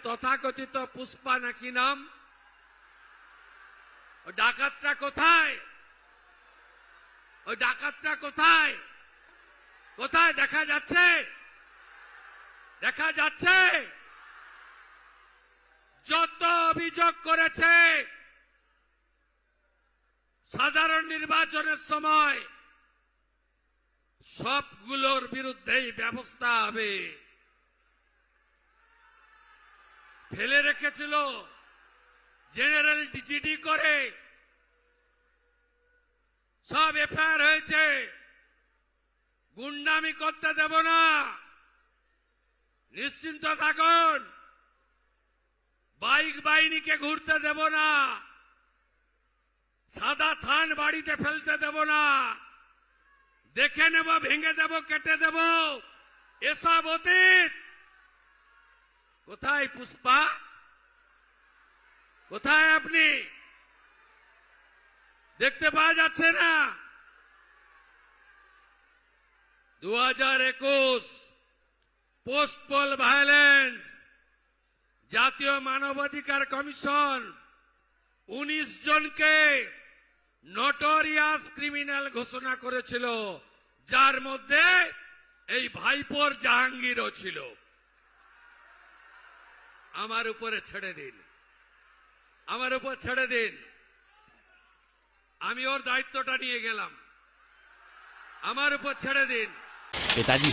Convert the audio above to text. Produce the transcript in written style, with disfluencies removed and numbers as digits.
তথাকথিত পুষ্পা নাকি নাম, ওই ডাকাতটা কোথায়? ওই ডাকাতটা কোথায়? কোথায় দেখা যাচ্ছে? দেখা যাচ্ছে? যত অভিযোগ করেছে সাধারণ নির্বাচনের সময় সবগুলোর বিরুদ্ধেই ব্যবস্থা হবে। ফেলে রেখেছিল জেনারেল জিডি করে, সব এফআইআর হয়েছে। গুন্ডামি করতে দেব না, নিশ্চিন্ত থাকুন। বাইক বাহিনীকে ঘুরতে দেব না, সাদা থান বাড়িতে ফেলতে দেব না, দেখে নেব, ভেঙে দেব, কেটে দেব, এসব অতীত। কোথায় পুষ্পা? কোথায় আপনি? দেখতে পাওয়া যাচ্ছে না? 2021 পোস্ট পোল ভায়োলেন্স, জাতীয় মানবাধিকার কমিশন 19 জনকে নটোরিয়াস ক্রিমিনাল ঘোষণা করেছিল, যার মধ্যে এই ভাইপোর জাহাঙ্গীরও ছিল। আমার উপরে ছেড়ে দিন, আমার উপর ছেড়ে দিন, আমি ওর দায়িত্বটা নিয়ে গেলাম, আমার উপর ছেড়ে দিন। पिताजी